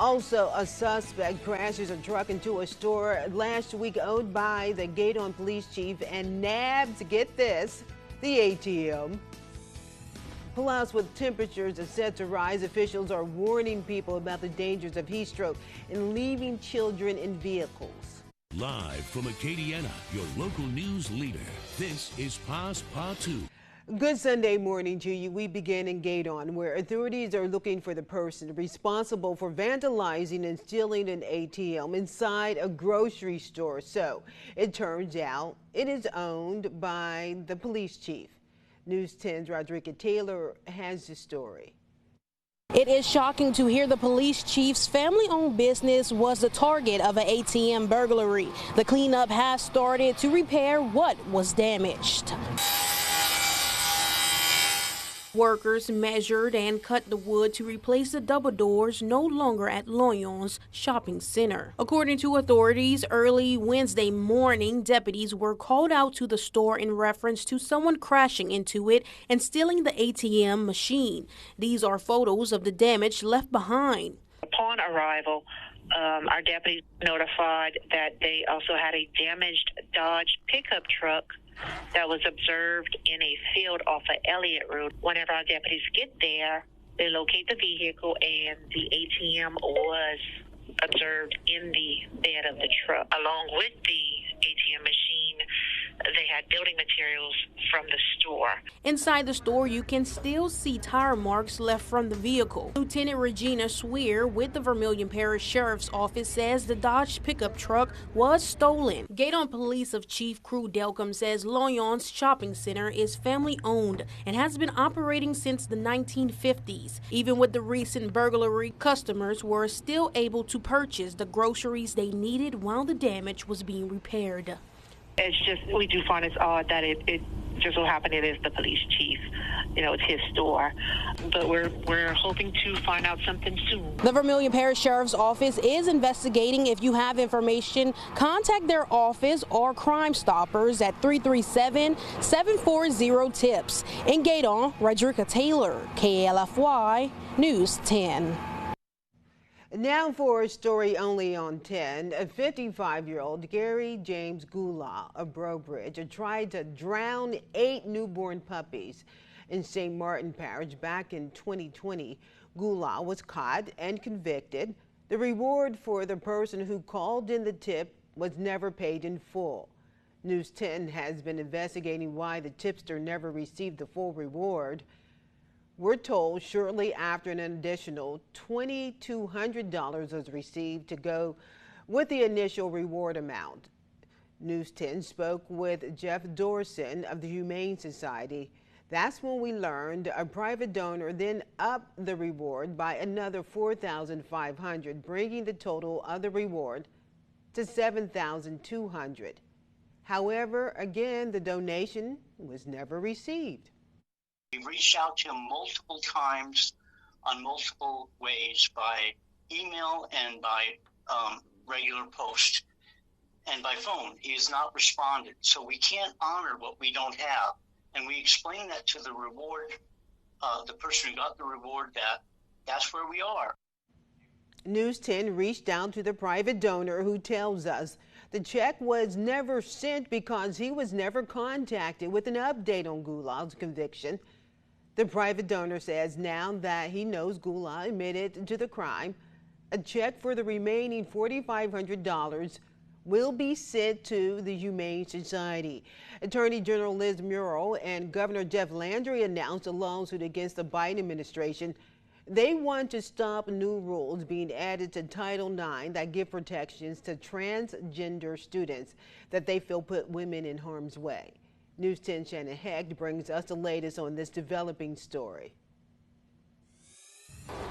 Also, a suspect crashes a truck into a store last week owned by the Gaydon police chief and nabs, get this, the ATM. Plus, with temperatures set to rise, officials are warning people about the dangers of heat stroke and leaving children in vehicles. Live from Acadiana, your local news leader, this is Passe Partout. Good Sunday morning to you. We begin in Gaydon, where authorities are looking for the person responsible for vandalizing and stealing an ATM inside a grocery store. So it turns out it is owned by the police chief. News 10's Rodrika Taylor has the story. It is shocking to hear the police chief's family-owned business was the target of an ATM burglary. The cleanup has started to repair what was damaged. Workers measured and cut the wood to replace the double doors no longer at Loyon's shopping center. According to authorities, early Wednesday morning, deputies were called out to the store in reference to someone crashing into it and stealing the ATM machine. These are photos of the damage left behind. Upon arrival, our deputies notified that they also had a damaged Dodge pickup truck that was observed in a field off of Elliott Road. Whenever our deputies get there, they locate the vehicle, and the ATM was observed in the bed of the truck. Along with the ATM machine, they had building materials from the store. Inside the store, you can still see tire marks left from the vehicle. Lieutenant Regina Swear with the Vermilion Parish Sheriff's Office says the Dodge pickup truck was stolen. Gaydon Police of Chief Crew Delcom says Loyon's shopping center is family-owned and has been operating since the 1950s. Even with the recent burglary, customers were still able to purchase the groceries they needed while the damage was being repaired. It's just, we do find it's odd that it just so happened it is the police chief. You know, it's his store. But we're hoping to find out something soon. The Vermilion Parish Sheriff's Office is investigating. If you have information, contact their office or Crime Stoppers at 337-740-TIPS. In Gaydon, Rodrika Taylor, KLFY News 10. Now for a story only on 10. A 55-year-old Gary James Gula of Brobridge tried to drown 8 newborn puppies in St. Martin Parish back in 2020. Gula was caught and convicted. The reward for the person who called in the tip was never paid in full. News 10 has been investigating why the tipster never received the full reward. We're told shortly after an additional $2,200 was received to go with the initial reward amount. News 10 spoke with Jeff Dorson of the Humane Society. That's when we learned a private donor then upped the reward by another $4,500, bringing the total of the reward to $7,200. However, again, the donation was never received. We reached out to him multiple times on multiple ways, by email and by regular post and by phone. He has not responded. So we can't honor what we don't have. And we explained that to the reward, the person who got the reward, that's where we are. News 10 reached out to the private donor, who tells us the check was never sent because he was never contacted with an update on Gula's conviction. The private donor says now that he knows Gula admitted to the crime, a check for the remaining $4,500 will be sent to the Humane Society. Attorney General Liz Murrow and Governor Jeff Landry announced a lawsuit against the Biden administration. They want to stop new rules being added to Title IX that give protections to transgender students that they feel put women in harm's way. News 10 Shannon Hecht brings us the latest on this developing story.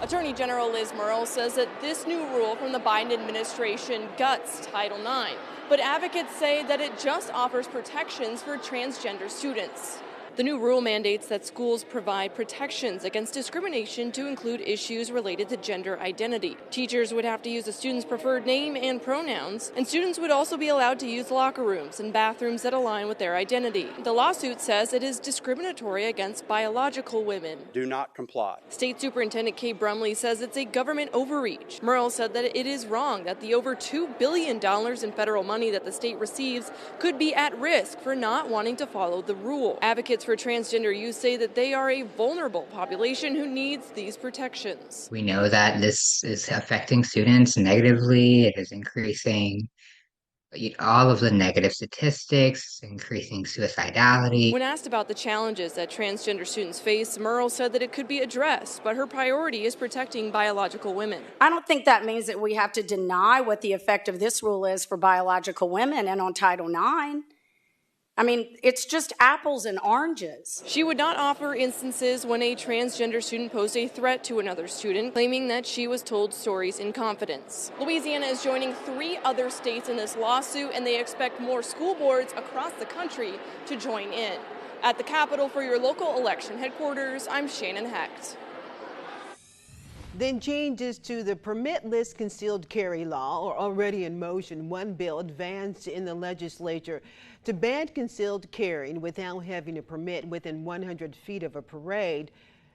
Attorney General Liz Murrow says that this new rule from the Biden administration guts Title IX, but advocates say that it just offers protections for transgender students. The new rule mandates that schools provide protections against discrimination to include issues related to gender identity. Teachers would have to use a student's preferred name and pronouns, and students would also be allowed to use locker rooms and bathrooms that align with their identity. The lawsuit says it is discriminatory against biological women. Do not comply. State Superintendent Kay Brumley says it's a government overreach. Merle said that it is wrong that the over $2 billion in federal money that the state receives could be at risk for not wanting to follow the rule. Advocates for transgender youth say that they are a vulnerable population who needs these protections. We know that this is affecting students negatively. It is increasing all of the negative statistics, increasing suicidality. When asked about the challenges that transgender students face, Merle said that it could be addressed, but her priority is protecting biological women. I don't think that means that we have to deny what the effect of this rule is for biological women and on Title IX. I mean, it's just apples and oranges. She would not offer instances when a transgender student posed a threat to another student, claiming that she was told stories in confidence. Louisiana is joining 3 other states in this lawsuit, and they expect more school boards across the country to join in. At the Capitol for your local election headquarters, I'm Shannon Hecht. Then changes to the permitless concealed carry law are already in motion. One bill advanced in the legislature to ban concealed carrying without having a permit within 100 feet of a parade.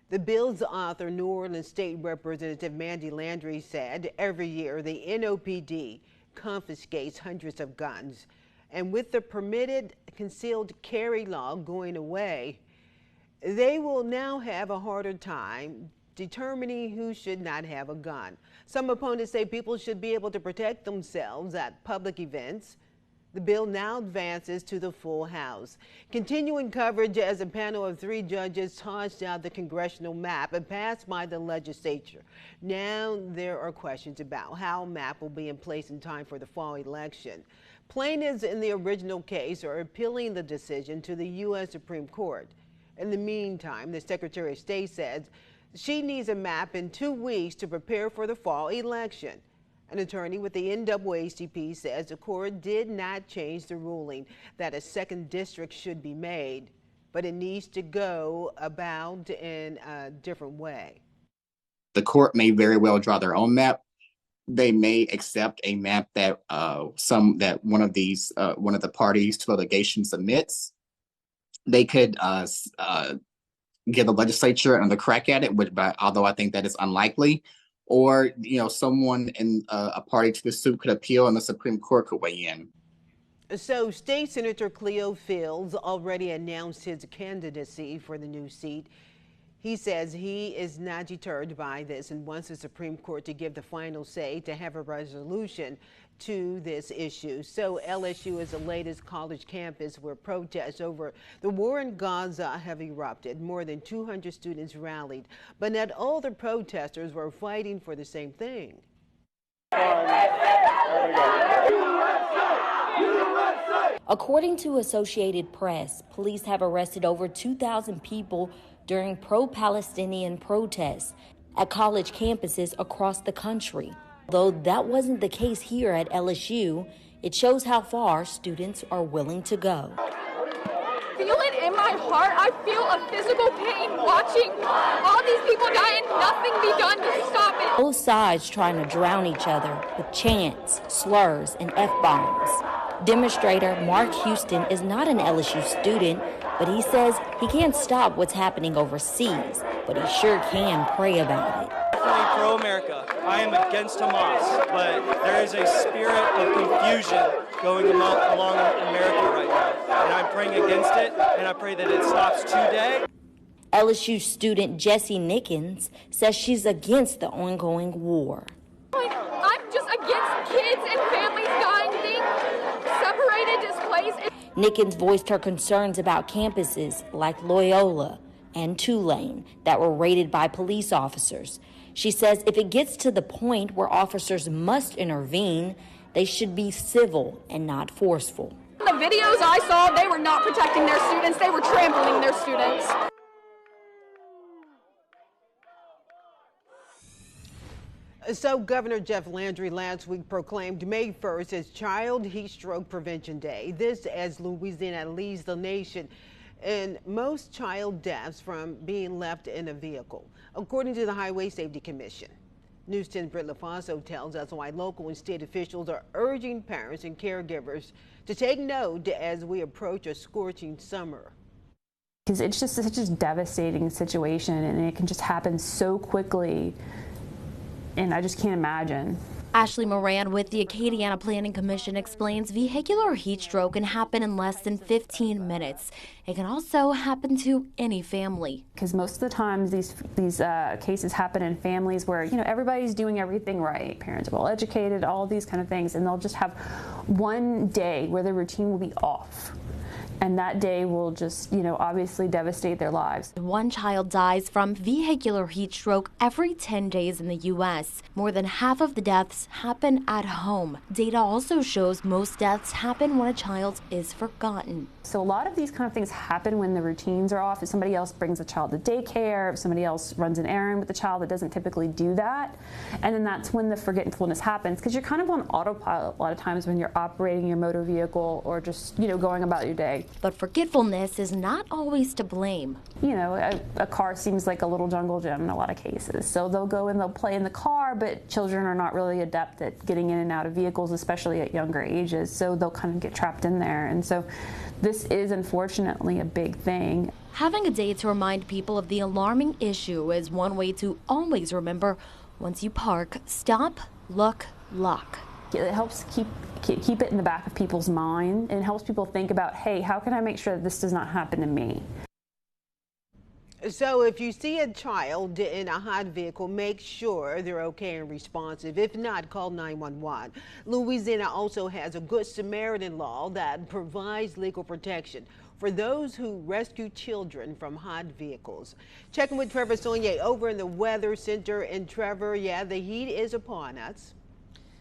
The bill's author, New Orleans State Representative Mandy Landry, said every year the NOPD confiscates hundreds of guns. And with the permitted concealed carry law going away, they will now have a harder time determining who should not have a gun. Some opponents say people should be able to protect themselves at public events. The bill now advances to the full House. Continuing coverage as a panel of 3 judges tossed out the congressional map and passed by the legislature. Now there are questions about how a map will be in place in time for the fall election. Plaintiffs in the original case are appealing the decision to the U.S. Supreme Court. In the meantime, the Secretary of State says she needs a map in 2 weeks to prepare for the fall election. An attorney with the NAACP says the court did not change the ruling that a second district should be made, but it needs to go about in a different way. The court may very well draw their own map. They may accept a map that one of the parties to litigation submits. They could give the legislature another crack at it, although I think that is unlikely. Or, someone in a party to the suit could appeal and the Supreme Court could weigh in. So State Senator Cleo Fields already announced his candidacy for the new seat. He says he is not deterred by this and wants the Supreme Court to give the final say to have a resolution to this issue. So LSU is the latest college campus where protests over the war in Gaza have erupted. More than 200 students rallied, but not all the protesters were fighting for the same thing. According to Associated Press, police have arrested over 2,000 people during pro-Palestinian protests at college campuses across the country. Though that wasn't the case here at LSU, it shows how far students are willing to go. Feel it in my heart. I feel a physical pain watching all these people die and nothing be done to stop it. Both sides trying to drown each other with chants, slurs, and F-bombs. Demonstrator Mark Houston is not an LSU student, but he says he can't stop what's happening overseas, but he sure can pray about it. Definitely pro-America. I am against Hamas, but there is a spirit of confusion going along in America right now, and I'm praying against it, and I pray that it stops today. LSU student Jessie Nickens says she's against the ongoing war. I'm just against kids and families dying, being separated, displaced. Nickens voiced her concerns about campuses like Loyola and Tulane that were raided by police officers. She says if it gets to the point where officers must intervene, they should be civil and not forceful. The videos I saw, they were not protecting their students, they were trampling their students. So Governor Jeff Landry last week proclaimed May 1st as Child Heat Stroke Prevention Day. This as Louisiana leads the nation and most child deaths from being left in a vehicle, according to the Highway Safety Commission. News 10's Britt LaFaso tells us why local and state officials are urging parents and caregivers to take note as we approach a scorching summer. Because it's just such a devastating situation, and it can just happen so quickly, and I just can't imagine. Ashley Moran with the Acadiana Planning Commission explains vehicular heat stroke can happen in less than 15 minutes. It can also happen to any family. Because most of the times these cases happen in families where, everybody's doing everything right. Parents are well educated, all of these kind of things, and they'll just have one day where their routine will be off. And that day will just, obviously devastate their lives. One child dies from vehicular heat stroke every 10 days in the U.S. More than half of the deaths happen at home. Data also shows most deaths happen when a child is forgotten. So a lot of these kind of things happen when the routines are off. If somebody else brings a child to daycare, if somebody else runs an errand with the child that doesn't typically do that, and then that's when the forgetfulness happens, because you're kind of on autopilot a lot of times when you're operating your motor vehicle or just, going about your day. But forgetfulness is not always to blame. A car seems like a little jungle gym in a lot of cases. So they'll go and they'll play in the car, but children are not really adept at getting in and out of vehicles, especially at younger ages. So they'll kind of get trapped in there. And so this is unfortunately a big thing. Having a day to remind people of the alarming issue is one way to always remember, once you park, stop, look, lock. It helps keep it in the back of people's mind, and helps people think about, hey, how can I make sure that this does not happen to me? So if you see a child in a hot vehicle, make sure they're okay and responsive. If not, call 911. Louisiana also has a Good Samaritan law that provides legal protection for those who rescue children from hot vehicles. Checking with Trevor Sonia over in the Weather Center. And Trevor, the heat is upon us.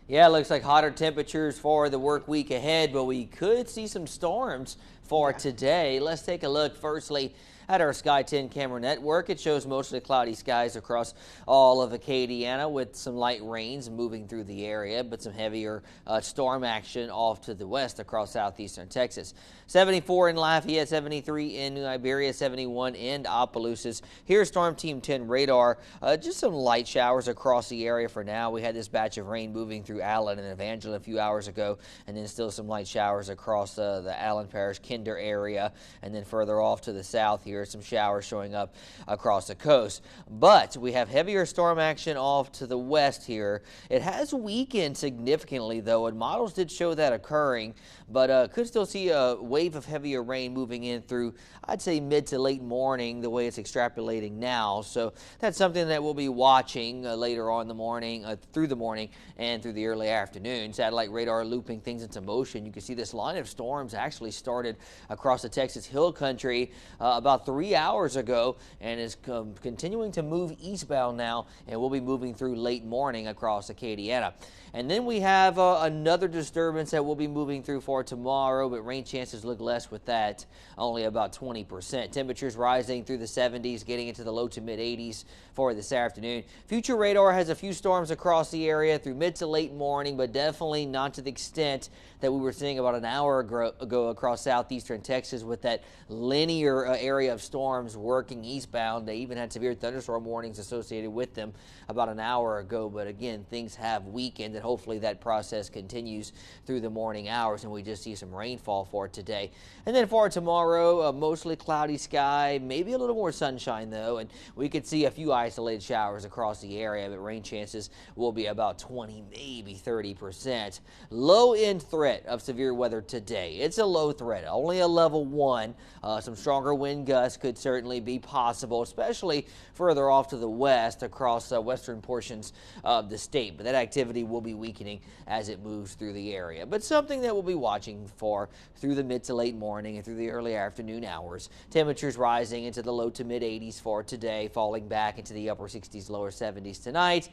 Yeah, it looks like hotter temperatures for the work week ahead, but we could see some storms for today. Let's take a look firstly at our Sky 10 camera network. It shows mostly cloudy skies across all of Acadiana with some light rains moving through the area, but some heavier storm action off to the west across southeastern Texas. 74 in Lafayette, 73 in New Iberia, 71 in Opelousas. Here's Storm Team 10 radar. Just some light showers across the area for now. We had this batch of rain moving through Allen and Evangeline a few hours ago, and then still some light showers across the Allen Parish, Kinder area, and then further off to the south here, some showers showing up across the coast. But we have heavier storm action off to the west here. It has weakened significantly, though, and models did show that occurring, but could still see a wave of heavier rain moving in through, I'd say, mid to late morning, the way it's extrapolating now. So that's something that we'll be watching later on in the morning, through the morning and through the early afternoon. Satellite radar looping things into motion. You can see this line of storms actually started across the Texas Hill Country about 3 hours ago and is continuing to move eastbound now, and we'll be moving through late morning across Acadiana. And then we have another disturbance that we'll be moving through for tomorrow, but rain chances look less with that, only about 20%. Temperatures rising through the 70s, getting into the low to mid 80s for this afternoon. Future radar has a few storms across the area through mid to late morning, but definitely not to the extent that we were seeing about an hour ago across southeastern Texas with that linear area of storms working eastbound. They even had severe thunderstorm warnings associated with them about an hour ago. But again, things have weakened, and hopefully that process continues through the morning hours and we just see some rainfall for today. And then for tomorrow, mostly cloudy sky, maybe a little more sunshine though, and we could see a few isolated showers across the area, but rain chances will be about 20, maybe 30%. Low end threat of severe weather today. It's a low threat, only a level 1. Some stronger wind gusts could certainly be possible, especially further off to the west across western portions of the state. But that activity will be weakening as it moves through the area. But something that we'll be watching for through the mid to late morning and through the early afternoon hours. Temperatures rising into the low to mid 80s for today, falling back into the upper 60s, lower 70s tonight,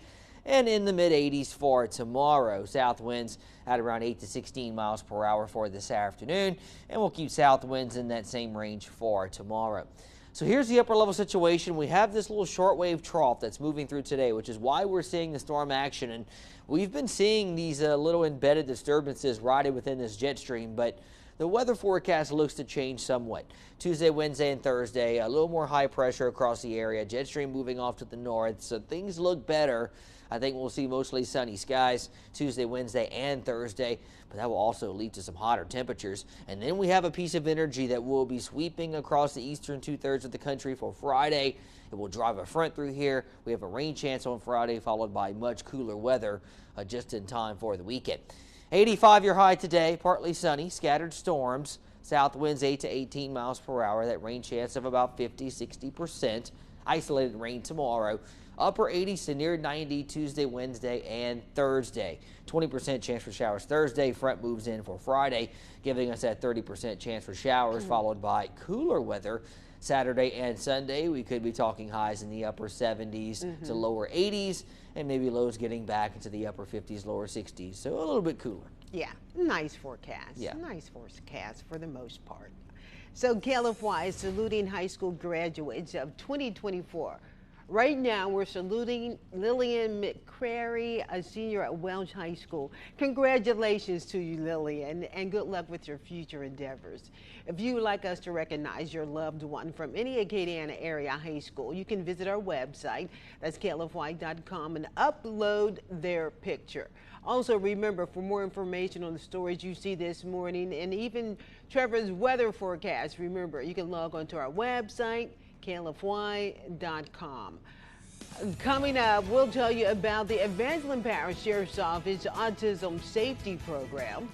and in the mid 80s for tomorrow. South winds at around 8 to 16 miles per hour for this afternoon, and we'll keep south winds in that same range for tomorrow. So here's the upper level situation. We have this little shortwave trough that's moving through today, which is why we're seeing the storm action. And we've been seeing these little embedded disturbances riding within this jet stream, but The weather forecast looks to change somewhat. Tuesday, Wednesday, and Thursday, a little more high pressure across the area. Jet stream moving off to the north, so things look better. I think we'll see mostly sunny skies Tuesday, Wednesday, and Thursday, but that will also lead to some hotter temperatures. And then we have a piece of energy that will be sweeping across the eastern two-thirds of the country for Friday. It will drive a front through here. We have a rain chance on Friday, followed by much cooler weather just in time for the weekend. 85 your high today, partly sunny, scattered storms. South winds 8 to 18 miles per hour. That rain chance of about 50-60%. Isolated rain tomorrow. Upper 80s to near 90 Tuesday, Wednesday, and Thursday. 20% chance for showers Thursday. Front moves in for Friday, giving us that 30% chance for showers, followed by cooler weather Saturday and Sunday. We could be talking highs in the upper 70s to lower 80s, and maybe lows getting back into the upper 50s, lower 60s. So a little bit cooler. Yeah, nice forecast. Yeah. Nice forecast for the most part. So KLFY is saluting high school graduates of 2024. Right now, we're saluting Lillian McCrary, a senior at Welch High School. Congratulations to you, Lillian, and good luck with your future endeavors. If you would like us to recognize your loved one from any Acadiana area high school, you can visit our website, that's KLFY.com, and upload their picture. Also, remember, for more information on the stories you see this morning and even Trevor's weather forecast, remember, you can log on to our website, KLFY.com. Coming up, we'll tell you about the Evangeline Parish Sheriff's Office Autism Safety Program.